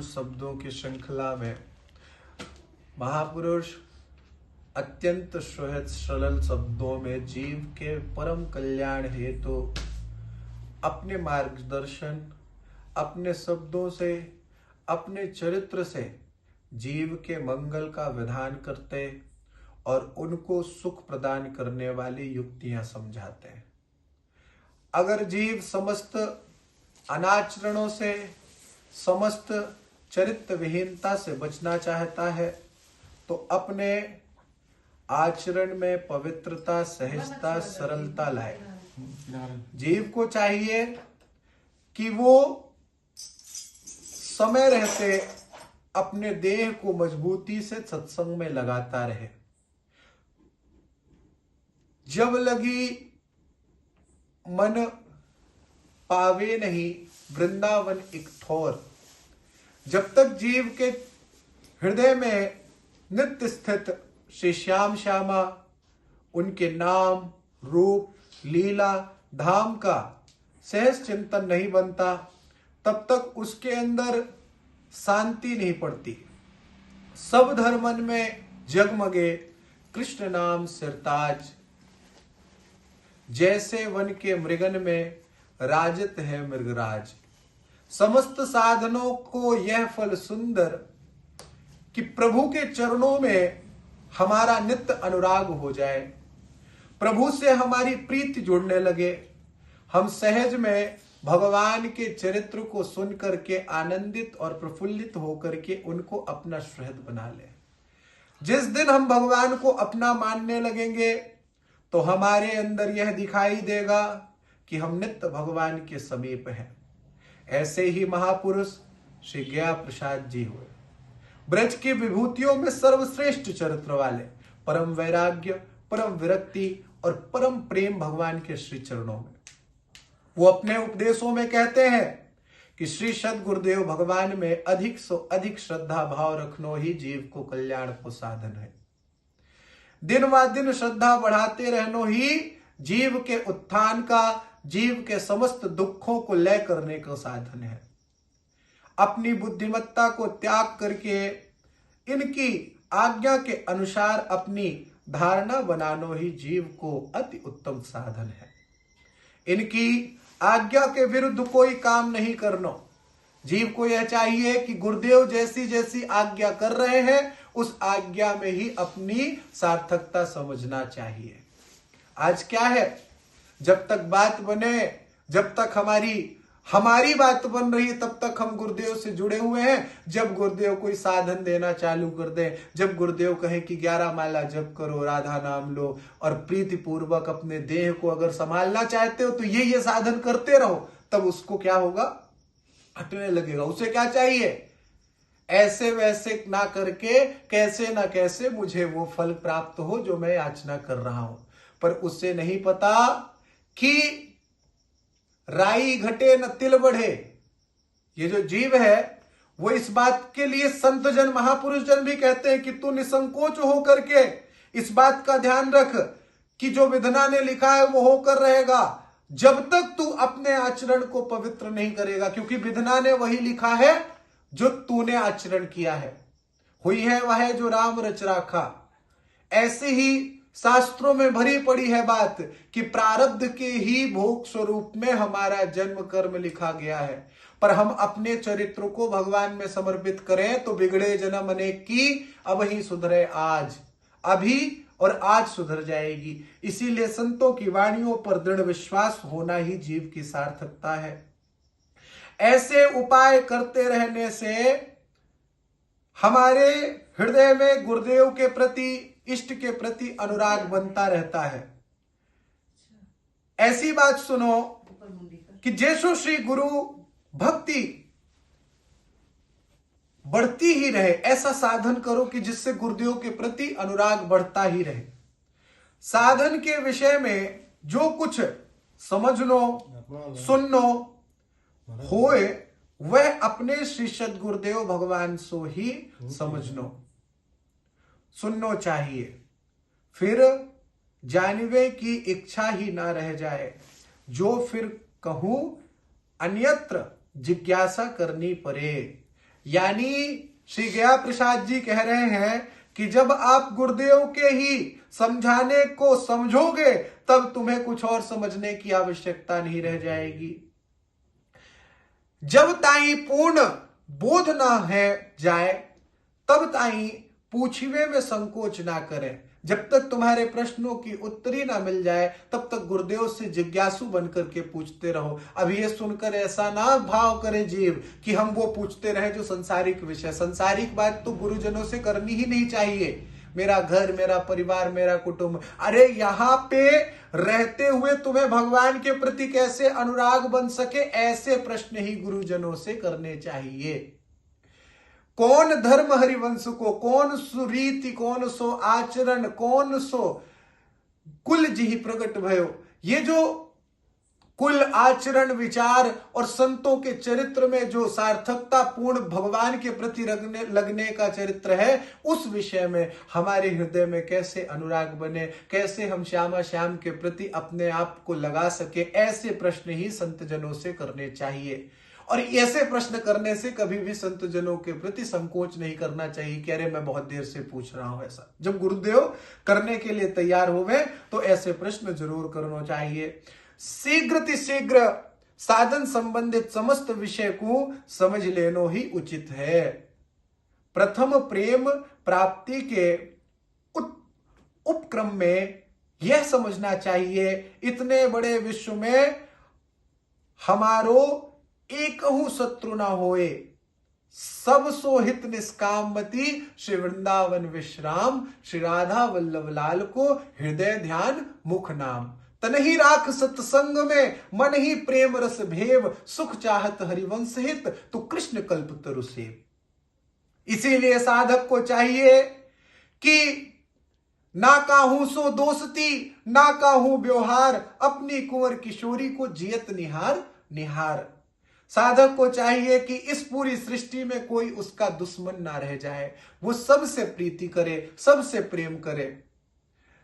शब्दों की श्रृंखला में महापुरुष अत्यंत सुहृद सरल शब्दों में जीव के परम कल्याण हेतु अपने मार्गदर्शन, अपने शब्दों से, अपने चरित्र से जीव के मंगल का विधान करते और उनको सुख प्रदान करने वाली युक्तियां समझाते हैं। अगर जीव समस्त अनाचरणों से, समस्त चरित्र विहीनता से बचना चाहता है तो अपने आचरण में पवित्रता, सहजता, सरलता लाए। जीव को चाहिए कि वो समय रहते अपने देह को मजबूती से सत्संग में लगाता रहे। जब लगी मन पावे नहीं वृंदावन एक ठोर। जब तक जीव के हृदय में नित्य स्थित श्री श्याम श्यामा, उनके नाम, रूप, लीला, धाम का सहज चिंतन नहीं बनता, तब तक उसके अंदर शांति नहीं पड़ती। सब धर्मन में जगमगे कृष्ण नाम सिरताज, जैसे वन के मृगन में राजत है मृगराज। समस्त साधनों को यह फल सुंदर कि प्रभु के चरणों में हमारा नित्य अनुराग हो जाए, प्रभु से हमारी प्रीति जुड़ने लगे, हम सहज में भगवान के चरित्र को सुन करके आनंदित और प्रफुल्लित होकर के उनको अपना सुहृद बना ले। जिस दिन हम भगवान को अपना मानने लगेंगे तो हमारे अंदर यह दिखाई देगा कि हम नित्य भगवान के समीप हैं। ऐसे ही महापुरुष श्री गया प्रसाद जी हुए। ब्रज की विभूतियों में सर्वश्रेष्ठ चरित्र वाले, परम वैराग्य, परम विरक्ति और परम प्रेम भगवान के श्री चरणों में। वो अपने उपदेशों में कहते हैं कि श्री सद्गुरुदेव भगवान में अधिक से अधिक श्रद्धा भाव रखनो ही जीव को कल्याण को साधन है। दिन व दिन श्रद्धा बढ़ाते रहनो ही जीव के उत्थान का, जीव के समस्त दुखों को लय करने का साधन है। अपनी बुद्धिमत्ता को त्याग करके इनकी आज्ञा के अनुसार अपनी धारणा बनानो ही जीव को अति उत्तम साधन है। इनकी आज्ञा के विरुद्ध कोई काम नहीं करना। जीव को यह चाहिए कि गुरुदेव जैसी जैसी आज्ञा कर रहे हैं उस आज्ञा में ही अपनी सार्थकता समझना चाहिए। आज क्या है, जब तक बात बने, जब तक हमारी बात बन रही है तब तक हम गुरुदेव से जुड़े हुए हैं। जब गुरुदेव कोई साधन देना चालू कर दे, जब गुरुदेव कहे कि 11 माला जप करो, राधा नाम लो और प्रीति पूर्वक अपने देह को अगर संभालना चाहते हो तो ये साधन करते रहो, तब उसको क्या होगा, हटने लगेगा। उसे क्या चाहिए, ऐसे वैसे ना करके कैसे ना कैसे मुझे वो फल प्राप्त हो जो मैं याचना कर रहा हूं। पर उससे नहीं पता कि राई घटे न तिल बढ़े। ये जो जीव है वो इस बात के लिए संत जन, महापुरुष जन भी कहते हैं कि तू निसंकोच हो करके इस बात का ध्यान रख कि जो विधना ने लिखा है वो होकर रहेगा, जब तक तू अपने आचरण को पवित्र नहीं करेगा। क्योंकि विधना ने वही लिखा है जो तूने आचरण किया है। हुई है वह जो राम रच राखा। ऐसे ही शास्त्रों में भरी पड़ी है बात कि प्रारब्ध के ही भोग स्वरूप में हमारा जन्म कर्म लिखा गया है। पर हम अपने चरित्र को भगवान में समर्पित करें तो बिगड़े जन्म अनेक की अब ही सुधरे आज, अभी और आज सुधर जाएगी। इसीलिए संतों की वाणियों पर दृढ़ विश्वास होना ही जीव की सार्थकता है। ऐसे उपाय करते रहने से हमारे हृदय में गुरुदेव के प्रति, इष्ट के प्रति अनुराग बनता रहता है। ऐसी बात सुनो कि जैसो श्री गुरु भक्ति बढ़ती ही रहे, ऐसा साधन करो कि जिससे गुरुदेव के प्रति अनुराग बढ़ता ही रहे। साधन के विषय में जो कुछ समझनो, सुननो होए वह अपने श्री सद्गुरुदेव भगवान सो ही समझनो, सुननो चाहिए। फिर जानवे की इच्छा ही ना रह जाए, जो फिर कहूं अन्यत्र जिज्ञासा करनी पड़े। यानी श्री गया प्रसाद जी कह रहे हैं कि जब आप गुरुदेव के ही समझाने को समझोगे तब तुम्हें कुछ और समझने की आवश्यकता नहीं रह जाएगी। जब ताई पूर्ण बोध ना है जाए तब ताई पूछिवे में संकोच ना करें। जब तक तुम्हारे प्रश्नों की उत्तरी ना मिल जाए तब तक गुरुदेव से जिज्ञासु बनकर के पूछते रहो। अब ये सुनकर ऐसा ना भाव करे जीव कि हम वो पूछते रहे जो संसारिक विषय, संसारिक बात तो गुरुजनों से करनी ही नहीं चाहिए। मेरा घर, मेरा परिवार, मेरा कुटुंब, अरे यहां पे रहते हुए तुम्हें भगवान के प्रति कैसे अनुराग बन सके, ऐसे प्रश्न ही गुरुजनों से करने चाहिए। कौन धर्म हरिवंश को, कौन सो रीति, कौन सो आचरण, कौन सो कुल जी प्रकट भयो। ये जो कुल आचरण विचार और संतों के चरित्र में जो सार्थकता पूर्ण भगवान के प्रति लगने का चरित्र है, उस विषय में हमारे हृदय में कैसे अनुराग बने, कैसे हम श्यामा श्याम के प्रति अपने आप को लगा सके, ऐसे प्रश्न ही संत जनों से करने चाहिए। और ऐसे प्रश्न करने से कभी भी संत जनों के प्रति संकोच नहीं करना चाहिए कि अरे मैं बहुत देर से पूछ रहा हूं। ऐसा जब गुरुदेव करने के लिए तैयार होवे तो ऐसे प्रश्न जरूर करना चाहिए। शीघ्र साधन संबंधित समस्त विषय को समझ लेनो ही उचित है। प्रथम प्रेम प्राप्ति के उपक्रम में यह समझना चाहिए, इतने बड़े विश्व में हमारो एकहु शत्रु ना होए, सब सोहित निष्कामति श्री वृंदावन विश्राम, श्री राधा वल्लभ लाल को हृदय ध्यान मुख नाम। तन ही राख सत्संग में मन ही प्रेम रस भेव, सुख चाहत हरिवंश हित तो कृष्ण कल्प तरु सेव। इसीलिए साधक को चाहिए कि ना काहू सो दोस्ती, ना काहू व्यवहार, अपनी कुंवर किशोरी को जियत निहार निहार। साधक को चाहिए कि इस पूरी सृष्टि में कोई उसका दुश्मन ना रह जाए, वो सबसे प्रीति करे, सबसे प्रेम करे।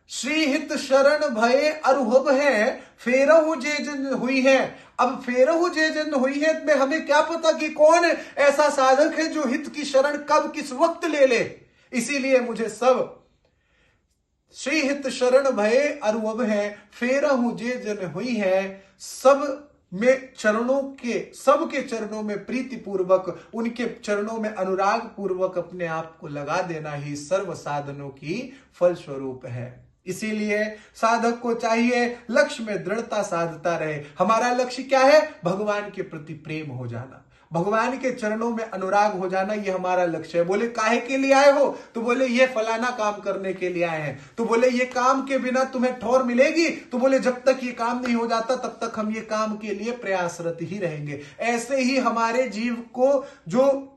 श्री हित शरण भये अरुहब है, फेरहु जे जन हुई है। अब फेरहु जे जन हुई है में हमें क्या पता कि कौन ऐसा साधक है जो हित की शरण कब किस वक्त ले ले। इसीलिए मुझे सब श्री हित शरण भये अरुहब है, फेरहु जे जन हुई है, सब में चरणों के, सबके चरणों में प्रीति पूर्वक, उनके चरणों में अनुराग पूर्वक अपने आप को लगा देना ही सर्व साधनों की फल स्वरूप है। इसीलिए साधक को चाहिए लक्ष्य में दृढ़ता साधता रहे। हमारा लक्ष्य क्या है? भगवान के प्रति प्रेम हो जाना, भगवान के चरणों में अनुराग हो जाना, ये हमारा लक्ष्य है। बोले काहे के लिए आए हो? तो बोले ये फलाना काम करने के लिए आए हैं। तो बोले ये काम के बिना तुम्हें ठौर मिलेगी? तो बोले जब तक ये काम नहीं हो जाता तब तक हम ये काम के लिए प्रयासरत ही रहेंगे। ऐसे ही हमारे जीव को जो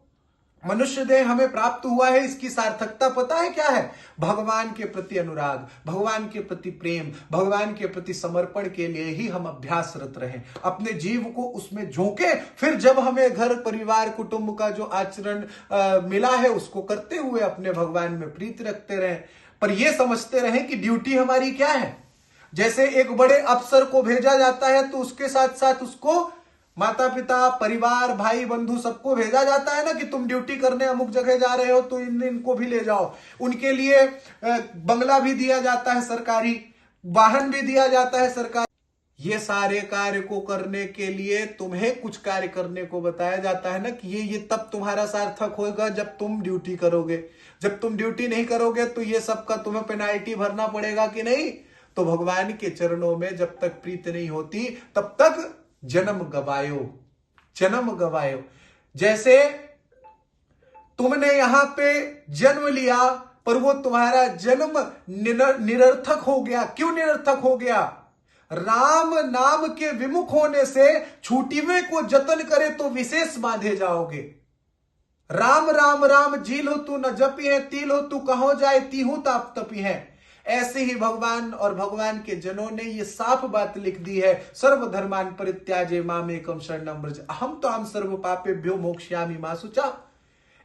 मनुष्य देह हमें प्राप्त हुआ है, इसकी सार्थकता पता है क्या है? भगवान के प्रति अनुराग, भगवान के प्रति प्रेम, भगवान के प्रति समर्पण के लिए ही हम अभ्यासरत रहें, अपने जीव को उसमें झोंके। फिर जब हमें घर परिवार कुटुंब का जो आचरण मिला है उसको करते हुए अपने भगवान में प्रीति रखते रहें। पर यह समझते रहें कि ड्यूटी हमारी क्या है। जैसे एक बड़े अफसर को भेजा जाता है तो उसके साथ साथ उसको माता पिता परिवार भाई बंधु सबको भेजा जाता है ना कि तुम ड्यूटी करने अमुक जगह जा रहे हो तो इनको भी ले जाओ। उनके लिए बंगला भी दिया जाता है सरकारी, वाहन भी दिया जाता है सरकारी। ये सारे कार्य को करने के लिए तुम्हें कुछ कार्य करने को बताया जाता है ना कि ये तब तुम्हारा सार्थक होगा जब तुम ड्यूटी करोगे। जब तुम ड्यूटी नहीं करोगे तो ये सबका तुम्हें पेनाल्टी भरना पड़ेगा कि नहीं। तो भगवान के चरणों में जब तक प्रीति नहीं होती तब तक जन्म गवायो, जन्म गवायो। जैसे तुमने यहां पे जन्म लिया पर वो तुम्हारा जन्म निरर्थक हो गया। क्यों निरर्थक हो गया? राम नाम के विमुख होने से छूटीवे को जतन करे तो विशेष बांधे जाओगे। राम राम राम जील हो तू न जपी है, तिल हो तू कहो जाए तीहू ताप तपी है। ऐसे ही भगवान और भगवान के जनों ने ये साफ बात लिख दी है, सर्वधर्मान परित्याजे मामेकम शरणम व्रज अहम त्वाम सर्व पापेभ्यो मोक्ष्यामि मा शुचा।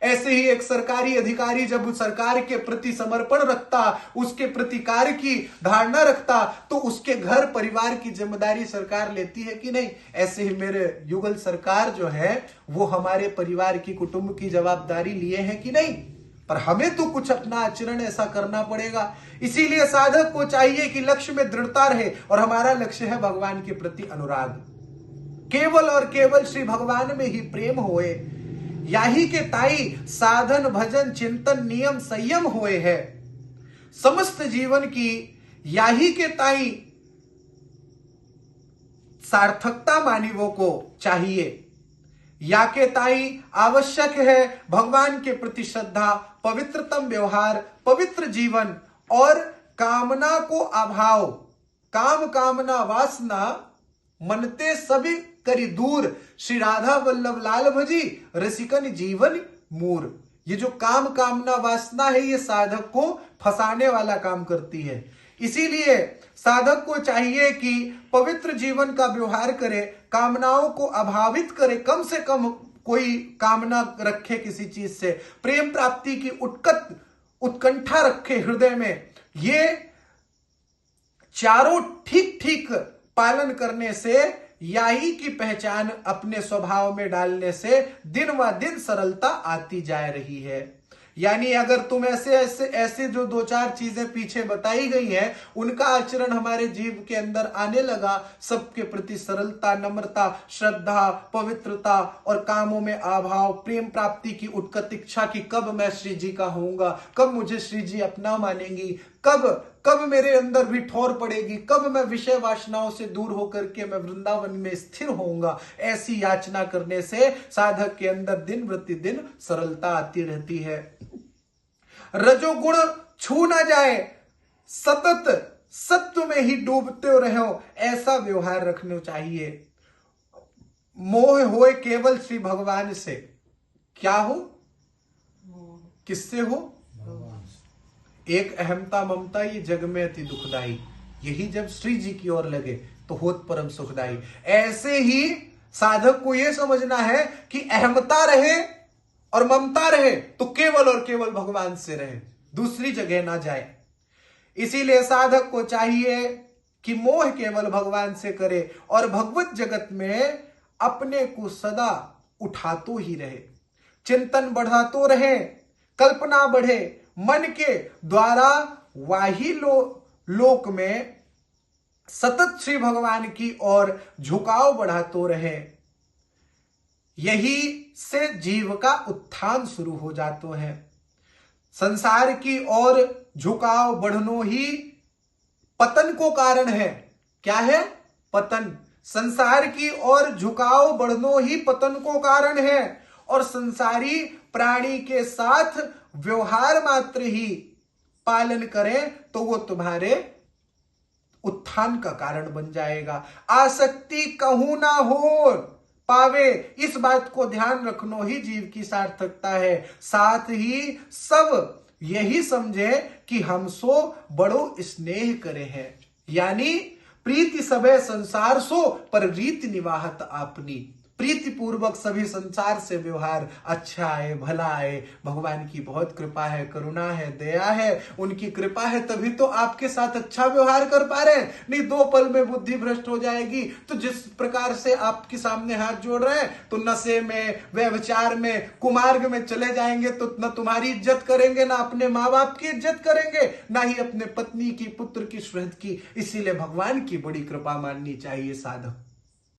ऐसे ही एक सरकारी अधिकारी जब सरकार के प्रति समर्पण रखता, उसके प्रतिकार की धारणा रखता, तो उसके घर परिवार की जिम्मेदारी सरकार लेती है कि नहीं। ऐसे ही मेरे युगल सरकार जो है वो हमारे परिवार की, कुटुंब की जवाबदारी लिए है कि नहीं। पर हमें तो कुछ अपना आचरण ऐसा करना पड़ेगा। इसीलिए साधक को चाहिए कि लक्ष्य में दृढ़ता रहे, और हमारा लक्ष्य है भगवान के प्रति अनुराग। केवल और केवल श्री भगवान में ही प्रेम होए, याही के ताई साधन भजन चिंतन नियम संयम होए है। समस्त जीवन की याही के ताई सार्थकता मानवों को चाहिए। या के ताई आवश्यक है भगवान के प्रति श्रद्धा, पवित्रतम व्यवहार, पवित्र जीवन और कामना को अभाव। काम कामना वासना मनते सभी करी दूर, श्री राधा वल्लभ लाल भजी रसिकन जीवन मूर। ये जो काम कामना वासना है ये साधक को फंसाने वाला काम करती है। इसीलिए साधक को चाहिए कि पवित्र जीवन का व्यवहार करे, कामनाओं को अभावित करे, कम से कम कोई कामना रखे किसी चीज से, प्रेम प्राप्ति की उत्कंठा रखे हृदय में। ये चारों ठीक ठीक पालन करने से, याही की पहचान अपने स्वभाव में डालने से दिन व दिन सरलता आती जा रही है। यानी अगर तुम ऐसे जो दो चार चीजें पीछे बताई गई हैं उनका आचरण हमारे जीव के अंदर आने लगा, सबके प्रति सरलता, नम्रता, श्रद्धा, पवित्रता और कामों में अभाव, प्रेम प्राप्ति की उत्कट इच्छा की कब मैं श्री जी का होऊंगा, कब मुझे श्री जी अपना मानेंगी, कब मेरे अंदर भी ठोर पड़ेगी, कब मैं विषय वासनाओं से दूर होकर के मैं वृंदावन में स्थिर होऊंगा। ऐसी याचना करने से साधक के अंदर दिन प्रतिदिन सरलता आती रहती है। रजोगुण छू ना जाए, सतत सत्व में ही डूबते रहो, ऐसा व्यवहार रखना चाहिए। मोह होए केवल श्री भगवान से। क्या हो? किससे हो? एक अहमता ममता ये जग में अति दुखदाई, यही जब श्री जी की ओर लगे तो होत परम सुखदाई। ऐसे ही साधक को यह समझना है कि अहमता रहे और ममता रहे तो केवल और केवल भगवान से रहे, दूसरी जगह ना जाए। इसीलिए साधक को चाहिए कि मोह केवल भगवान से करे और भगवत जगत में अपने को सदा उठातो ही रहे, चिंतन बढ़ातो रहे, कल्पना बढ़े, मन के द्वारा वाही लोक में सतत श्री भगवान की ओर झुकाव बढ़ातो रहे। यही से जीव का उत्थान शुरू हो जातो है। संसार की ओर झुकाव बढ़नो ही पतन को कारण है। क्या है? पतन। संसार की ओर झुकाव बढ़नो ही पतन को कारण है, और संसारी प्राणी के साथ व्यवहार मात्र ही पालन करें तो वो तुम्हारे उत्थान का कारण बन जाएगा। आसक्ति कहूं ना हो पावे, इस बात को ध्यान रखना ही जीव की सार्थकता है। साथ ही सब यही समझे कि हम सो बड़ो स्नेह करे हैं, यानी प्रीति सबे संसार सो पर रीति निवाहत आपनी। प्रीति पूर्वक सभी संसार से व्यवहार अच्छा आए, भला आए। भगवान की बहुत कृपा है, करुणा है, दया है, उनकी कृपा है तभी तो आपके साथ अच्छा व्यवहार कर पा रहे हैं। नहीं दो पल में बुद्धि भ्रष्ट हो जाएगी तो जिस प्रकार से आपके सामने हाथ जोड़ रहे हैं तो नशे में, व्यभिचार में, कुमार्ग में चले जाएंगे तो न तुम्हारी इज्जत करेंगे, ना अपने माँ बाप की इज्जत करेंगे, ना ही अपने पत्नी की, पुत्र की, सुहृद की। इसीलिए भगवान की बड़ी कृपा माननी चाहिए साधक।